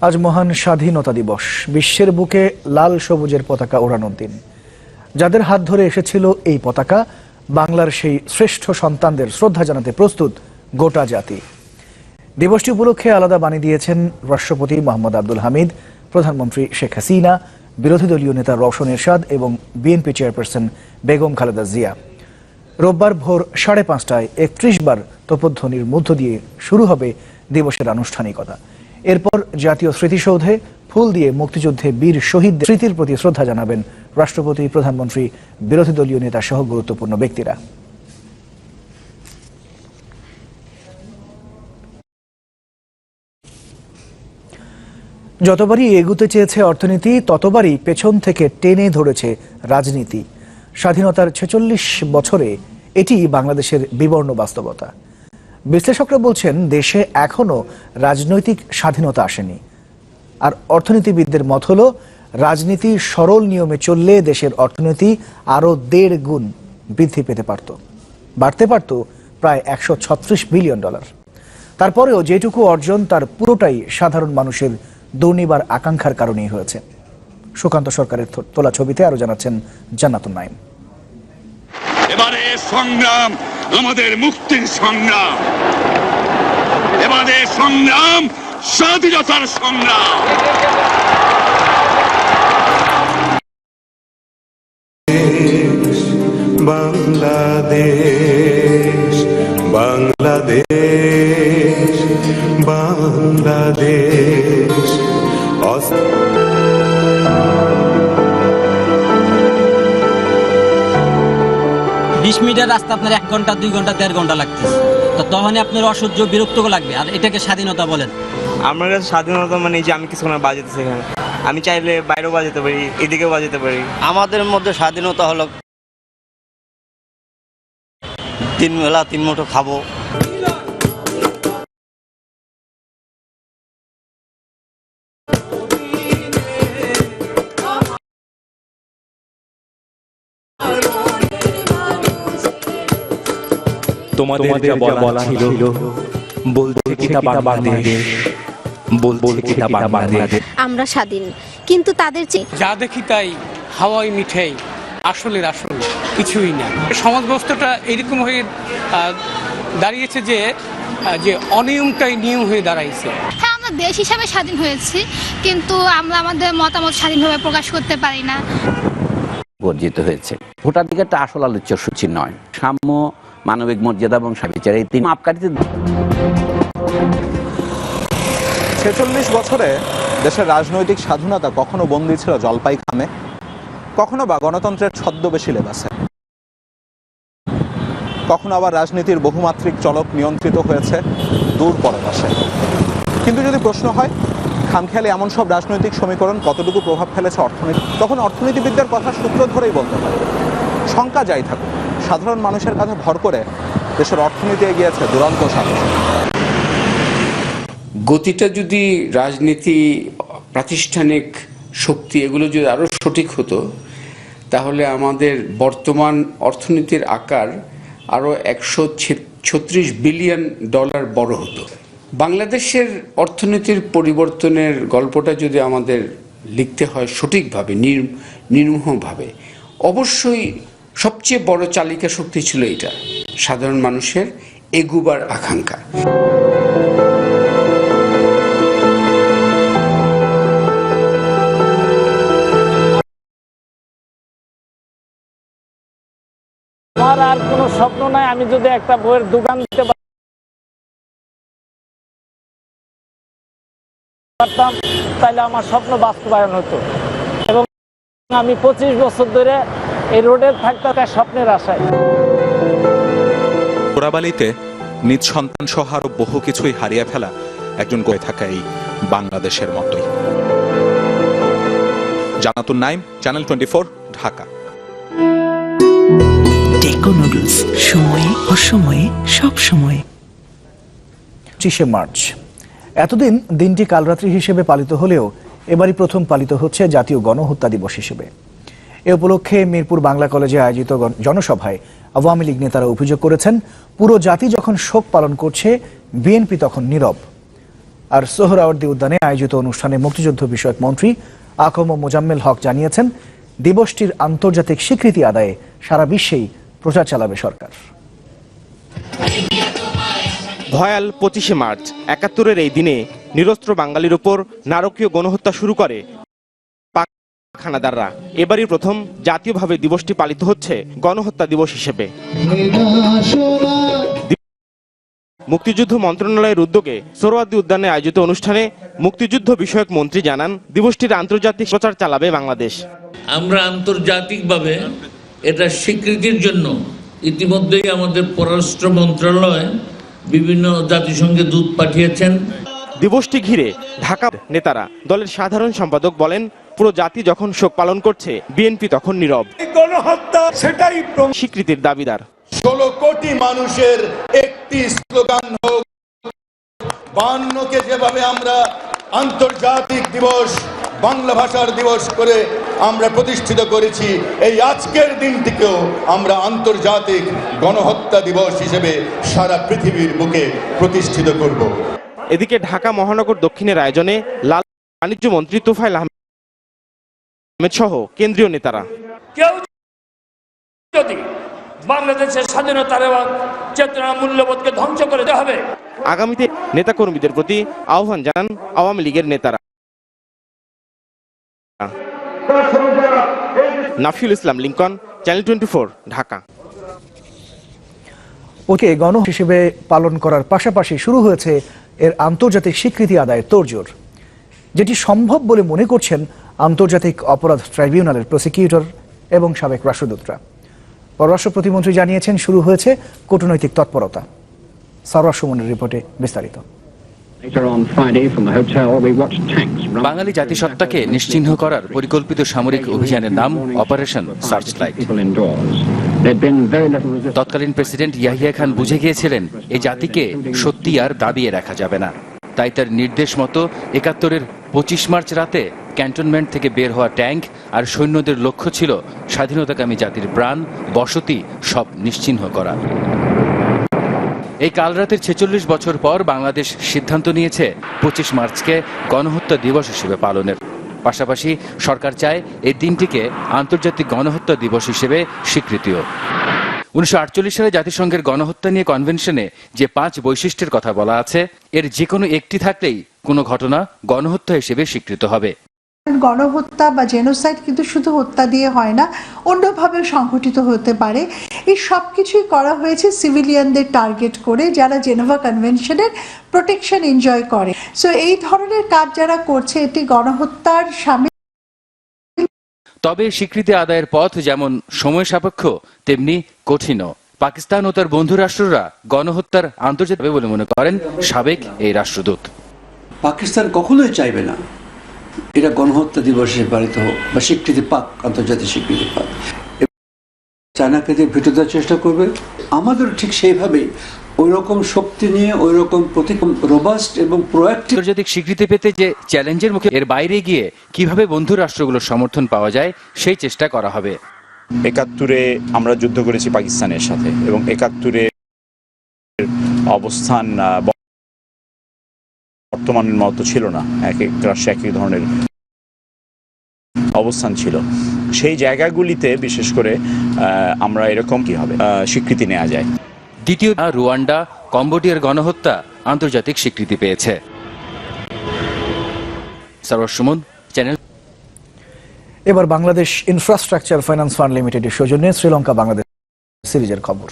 আজ মহান স্বাধীনতা দিবস। বিশ্বের বুকে লাল সবুজের পতাকা ওড়ানোর দিন। যাদের হাত ধরে এসেছিল এই পতাকা, বাংলার সেই শ্রেষ্ঠ সন্তানদের শ্রদ্ধা জানাতে প্রস্তুত গোটা জাতি। দিবসটি উপলক্ষে আলাদা বাণী দিয়েছেন রাষ্ট্রপতি মোহাম্মদ আব্দুল হামিদ, প্রধানমন্ত্রী শেখ হাসিনা, বিরোধী দলীয় নেতা রওশন এরশাদ এবং বিএনপি চেয়ারপারসন বেগম খালেদা জিয়া। রোববার ভোর 5:30টায় 31 বার তোপধ্বনির মধ্য দিয়ে শুরু হবে দিবসের আনুষ্ঠানিকতা। এরপর জাতীয় স্মৃতিসৌধে ফুল দিয়ে মুক্তিযুদ্ধে বীর শহীদদের স্মৃতির প্রতি শ্রদ্ধা জানাবেন রাষ্ট্রপতি, প্রধানমন্ত্রী, বিরোধী দলীয় নেতা সহ গুরুত্বপূর্ণ ব্যক্তিরা। যতবারই এগুতে চেয়েছে অর্থনীতি, ততবারই পেছন থেকে টেনে ধরেছে রাজনীতি। স্বাধীনতার 46 বছরে এটি বাংলাদেশের বিবর্ণ বাস্তবতা। বিশ্লেষকরা বলছেন, দেশে এখনো রাজনৈতিক স্বাধীনতা আসেনি। আর অর্থনীতিবিদদের মত হলো, রাজনীতি সরল নিয়মে চললে দেশের অর্থনীতি আরো 1.5 গুণ বৃদ্ধি পেতে পারত, বাড়তে পারত প্রায় $136 বিলিয়ন। তারপরেও যেটুকু অর্জন, তার পুরোটাই সাধারণ মানুষের দুর্নিবার আকাঙ্ক্ষার কারণেই হয়েছে। সুকান্ত সরকারের তোলা ছবিতে আরো জানাচ্ছেন জান্নাতুন নাইম। এবারে সংগ্রাম আমাদের মুক্তির সংগ্রাম, এবারে সংগ্রাম স্বাধীনতার সংগ্রাম। বাংলাদেশ বাংলাদেশ বাংলাদেশ। 20 মিনিটের রাস্তা আপনার 1 ঘন্টা, 2 ঘন্টা, 1.5 ঘন্টা লাগতেছে। তো তখনই আপনার অসহ্য বিরক্ত লাগবে। আর এটাকে স্বাধীনতা বলেন? আমার কাছে স্বাধীনতা মানে যে আমি কিছু বাজাতেছি, এখানে আমি চাইলে বাইরেও বাজাতে পারি, এদিকেও বাজাতে পারি। আমাদের মধ্যে স্বাধীনতা হলো 3 বেলা 3 মুঠো খাবো। তোমাদের যা বলা ছিল, বলছে কিনা বাংলাদেশ, বলছে কিনা বাংলাদেশ। আমরা স্বাধীন, কিন্তু তাদের যা দেখি তাই হাওয়াই মিঠাই, আসলের আসল কিছুই না। সমাজ ব্যবস্থাটা এরকম হয়ে দাঁড়িয়েছে যে অনিয়মটাই নিয়ম হয়ে দাঁড়াইছে। হ্যাঁ, আমরা দেশ হিসাবে স্বাধীন হয়েছি, কিন্তু আমরা আমাদের মতামত স্বাধীনভাবে প্রকাশ করতে পারি না। বর্জিত হয়েছে। ভোটাধিকারটা আসল আলোচ্য সূচি নয়। সাম্য, মানবিক মর্যাদা এবং স্বাভিচার, এই 3 মাপকাঠিতে 46 বছরে দেশের রাজনৈতিক স্বাধীনতা কখনো বন্দী ছিল জলপাই খামে, কখনো বা গণতন্ত্রের ছদ্মবেশী লেবাসে, কখনো আবার রাজনীতির বহুমাত্রিক চলক নিয়ন্ত্রিত হয়েছে দূর পরবাসে। কিন্তু যদি প্রশ্ন হয়, খামখেয়ালি এমন সব রাজনৈতিক সমীকরণ কতটুকু প্রভাব ফেলেছে অর্থনীতি, তখন অর্থনীতিবিদদের কথা সূত্র ধরেই বলতে হয়, শঙ্কা যাই থাকুক, সাধারণ মানুষের কাছে ভর করে দেশের অর্থনীতি এগিয়েছে দুরন্ত সাফল্য। গতিটা যদি রাজনীতি, প্রাতিষ্ঠানিক শক্তি এগুলো যদি আরও সঠিক হতো, তাহলে আমাদের বর্তমান অর্থনীতির আকার আরও $136 বিলিয়ন বড় হতো। বাংলাদেশের অর্থনীতির পরিবর্তনের গল্পটা যদি আমাদের লিখতে হয় সঠিকভাবে, নির্মোহভাবে, অবশ্যই সবচেয়ে বড় চালিকা শক্তি ছিল এটা, সাধারণ মানুষের এগুবার আকাঙ্ক্ষা। আমার আর কোনো স্বপ্ন নাই। আমি যদি একটা বইয়ের দোকান দিতে পারতাম, তাহলে আমার স্বপ্ন বাস্তবায়ন হতো। এবং আমি 25 বছর ধরে এই রোডের থাকতে স্বপ্নের আশায়। পোড়াবালিতে নিজ সন্তান সহ আরো বহু কিছুই হারিয়ে ফেলা একজন করে থাকা এই বাংলাদেশের মতোই। জান্নাতুন নাইম, চ্যানেল 24, ঢাকা। টেকো নুডলস, সময়ে অসময়ে সব সময়। 25শে মার্চ। এতদিন দিনটি কালরাত্রি হিসেবে পালিত হলেও এবারই প্রথম পালিত হচ্ছে জাতীয় গণহত্যা দিবস হিসেবে। এ উপলক্ষে মিরপুর বাংলা কলেজে আয়োজিত জনসভায় আওয়ামী লীগ নেতারা অভিযোগ করেছেন, পুরো জাতি যখন শোক পালন করছে, বিএনপি তখন নীরব। আর সোহরাওয়ার্দী উদ্যানে আয়োজিত অনুষ্ঠানে মুক্তিযুদ্ধ বিষয়ক মন্ত্রী আকম মোজাম্মেল হক জানিয়েছেন, দিবসটির আন্তর্জাতিক স্বীকৃতি আদায়ে সারা বিশ্বেই প্রচার চালাবে সরকার। ভয়াল 25শে মার্চ 71-এর এই দিনে নিরস্ত্র বাঙালির উপর নারকীয় গণহত্যা শুরু করে পাক হানাদাররা। এবারই প্রথম জাতীয়ভাবে দিবসটি পালিত হচ্ছে গণহত্যা দিবস হিসেবে। মুক্তিযুদ্ধ মন্ত্রণালয়ের উদ্যোগে সোহরাওয়ার্দী উদ্যানে আয়োজিত অনুষ্ঠানে মুক্তিযুদ্ধ বিষয়ক মন্ত্রী জানান, দিবসটির আন্তর্জাতিক প্রচার চালাবে বাংলাদেশ। আমরা আন্তর্জাতিকভাবে এটা স্বীকৃতির জন্য ইতিমধ্যেই আমাদের পররাষ্ট্র মন্ত্রণালয় বিভিন্ন জাতিসংঘে দূত পাঠিয়েছেন। দিবসটি ঘিরে ঢাকা নেতারা দলের সাধারণ সম্পাদক বলেন, পুরো জাতি যখন শোক পালন করছে, বিএনপি তখন নীরব। গণহত্যা সেটাই স্বীকৃতির দাবিদার। 16 কোটি মানুষের একটি স্লোগান হোক। 52কে যেভাবে আমরা আন্তর্জাতিক দিবস, বাংলা ভাষার দিবস করে আমরা প্রতিষ্ঠিত করেছি, এই আজকের দিনটিকেও আমরা আন্তর্জাতিক গণহত্যা দিবস হিসেবে সারা পৃথিবীর বুকে প্রতিষ্ঠিত করব। এদিকে ঢাকা মহানগর দক্ষিণের আয়োজনে লাল বাণিজ্য মন্ত্রী তোফায়েল আহমেদ সহ কেন্দ্রীয় নেতারা। কেউ যদি বাংলাদেশের স্বাধীনতার এবং চেতনা মূল্যবোধকে ধ্বংস করে দেওয়া হবে। আগামীতে নেতাকর্মীদের প্রতি আহ্বান জানান আওয়ামী লীগের নেতারা। নাফিউল ইসলাম লিংকন, চ্যানেল 24, ঢাকা। ওকে গণ হিসেবে পালন করার পাশাপাশি শুরু হয়েছে এর আন্তর্জাতিক স্বীকৃতি আদায়ের তোড়জোড়, যেটি সম্ভব বলে মনে করছেন আন্তর্জাতিক অপরাধ ট্রাইব্যুনালের প্রসিকিউটর এবং সাবেক রাষ্ট্রদূতরা। পররাষ্ট্র প্রতিমন্ত্রী জানিয়েছেন, শুরু হয়েছে কূটনৈতিক তৎপরতা। সারওয়ার সুমনের রিপোর্টে বিস্তারিত। বাঙালি জাতিসত্তাকে নিশ্চিহ্ন করার পরিকল্পিত সামরিক অভিযানের নাম অপারেশন সার্চলাইট। তৎকালীন প্রেসিডেন্ট ইয়াহিয়া খান বুঝে গিয়েছিলেন, এই জাতিকে সত্যি আর দাবিয়ে রাখা যাবে না। তাই তার নির্দেশ মতো 71-এর 25 মার্চ রাতে ক্যান্টনমেন্ট থেকে বের হওয়া ট্যাঙ্ক আর সৈন্যদের লক্ষ্য ছিল স্বাধীনতাকামী জাতির প্রাণ, বসতি সব নিশ্চিহ্ন করা। এই কাল রাতের 46 বছর পর বাংলাদেশ সিদ্ধান্ত নিয়েছে 25 মার্চকে গণহত্যা দিবস হিসেবে পালনের। পাশাপাশি সরকার চায় এই দিনটিকে আন্তর্জাতিক গণহত্যা দিবস হিসেবে স্বীকৃতিও। 1948 সালে জাতিসংঘের গণহত্যা নিয়ে কনভেনশনে যে 5 বৈশিষ্ট্যের কথা বলা আছে, এর যে কোনো একটি থাকলেই কোনো ঘটনা গণহত্যা হিসেবে স্বীকৃত হবে। গণহত্যা বা জেনোসাইড কিন্তু শুধু হত্যা দিয়ে হয় না, অন্যভাবে সংঘটিত হতে পারে। এই সব কিছুই করা হয়েছে সিভিলিয়ানদের টার্গেট করে, যারা জেনেভা কনভেনশনের প্রোটেকশন এনজয় করে। সো এই ধরনের কাজ যারা করছে, এটি গণহত্যার সামিল। তবে স্বীকৃতি আদায়ের পথ যেমন সময় সাপেক্ষ, তেমনি কঠিনও। পাকিস্তান ও তার বন্ধু রাষ্ট্ররা গণহত্যার আন্তর্জাতিক বলে মনে করেন সাবেক এই রাষ্ট্রদূত। পাকিস্তান কখনোই চাইবে না এটা গণহত্যা দিবসে পালিত হোক বা স্বীকৃতি পাক, আন্তর্জাতিক স্বীকৃতি পাক। চায়নাকে যে ভেটো দেওয়ার চেষ্টা করবে, আমাদের ঠিক সেইভাবেই ওই রকম শক্তি নিয়ে, ওই রকম রোবাস্ট এবং প্রোঅ্যাক্টিভ আন্তর্জাতিক স্বীকৃতি পেতে যে চ্যালেঞ্জের মুখে, এর বাইরে গিয়ে কিভাবে বন্ধু রাষ্ট্রগুলোর সমর্থন পাওয়া যায় সেই চেষ্টা করা হবে। 71-এ আমরা যুদ্ধ করেছি পাকিস্তানের সাথে, এবং 71-এর অবস্থান বর্তমানের মতো ছিল না। এক এক রাষ্ট্রে এক এক ধরনের অবস্থান ছিল। সেই জায়গাগুলিতে বিশেষ করে আমরা এরকম কি হবে স্বীকৃতি নেওয়া যায়। দ্বিতীয়, রুয়ান্ডা, কম্বোডিয়ার গণহত্যা আন্তর্জাতিক স্বীকৃতি পেয়েছে। সারওয়ার সুমন, চ্যানেল। এবার বাংলাদেশ ইনফ্রাস্ট্রাকচার ফাইন্যান্স ফান্ড লিমিটেডের সৌজন্যে শ্রীলঙ্কা বাংলাদেশ সিরিজের খবর।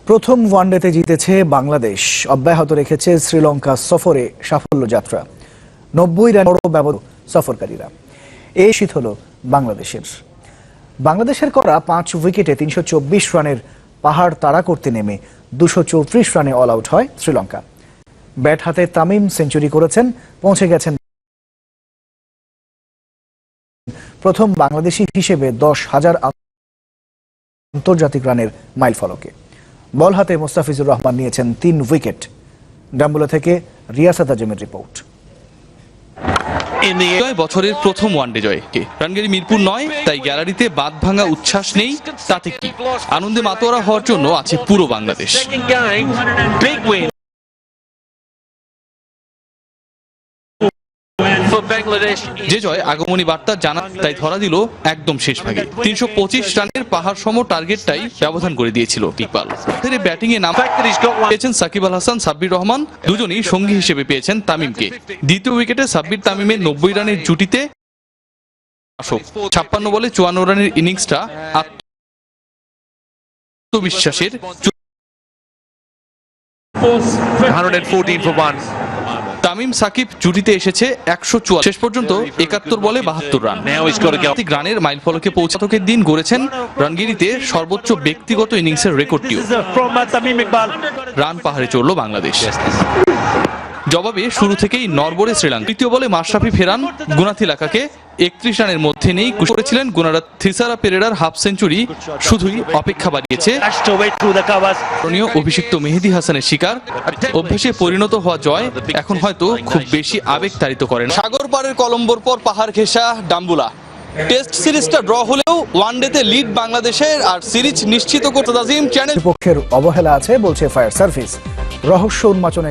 প্রথম ওয়ানডেতে জিতেছে বাংলাদেশ, অব্যাহত রেখেছে শ্রীলঙ্কা সফরে সাফল্য যাত্রা। 90 রান বড় ব্যবধান সফরকারীরা। এই শীত হল বাংলাদেশের করা 5 উইকেটে 324 রানের পাহাড় তাড়া করতে নেমে 234 রানে অল আউট হয় শ্রীলঙ্কা। ব্যাট হাতে তামিম সেঞ্চুরি করেছেন, পৌঁছে গেছেন প্রথম বাংলাদেশি হিসেবে 10,000 আন্তর্জাতিক রানের মাইল ফলকে। বল হাতে মোস্তাফিজুর রহমান নিয়েছেন 3 উইকেট। ডাম্বুলা থেকে রিয়াসাত আজমের রিপোর্ট। বছরের প্রথম ওয়ানডে জয় রানগিরি মিরপুর নয়, তাই গ্যালারিতে বাঁধ ভাঙা উচ্ছ্বাস নেই, তাতে কি আনন্দে মাতোয়ারা হওয়ার জন্য আছে পুরো বাংলাদেশ। যে জয় আগমনী বার্তা জানা, তাই ধরা দিল একদম শেষ ভাগে 325 রানের পাহাড় সম টার্গেটটাই ব্যবধান করে দিয়েছিল ইকবাল। ব্যাটিং এ নাম পেয়েছেন সাকিব আল হাসান, সাব্বির রহমান, দুজনেই সঙ্গী হিসেবে পেয়েছেন তামিমকে। দ্বিতীয় উইকেটে সাব্বির তামিমের 90 রানের জুটিতে 56 বলে 54 রানের ইনিংসটা আত্মবিশ্বাসের। 114 for 1. তামিম সাকিব জুটিতে এসেছে 144, শেষ পর্যন্ত 71 বলে 72 রান। রানের মাইল ফলকে পৌঁছাতকের দিন গড়েছেন রানগিরিতে সর্বোচ্চ ব্যক্তিগত ইনিংসের রেকর্ডটিও। রান পাহাড়ে চড়ল বাংলাদেশ। জবাবে শুরু থেকেই নড়বড়ে শ্রীলঙ্কা। তৃতীয় বলে মাশরাফি ফেরান গুনাথিলাকাকে 31 রানের মধ্যে নেই করেছিলেন গুনারা। থিসারা পেরেরার হাফ সেঞ্চুরি শুধুই অপেক্ষা বাড়িয়েছে অভিষিক্ত মেহেদী হাসানের শিকার। অভ্যেসে পরিণত হওয়া জয় এখন হয়তো খুব বেশি আবেগ তাড়িত করেন। সাগর পাড়ের কলম্বোর পর পাহাড় ঘেঁষা ডাম্বুলা। টেস্ট সিরিজটা ড্র হলেও ওয়ানডেতে লিড বাংলাদেশের, আর সিরিজ নিশ্চিত করতে নাজিম চ্যানেল পক্ষের অবহেলা আছে বলছে ফায়ার সার্ভিস। রহস্য উন্মোচনে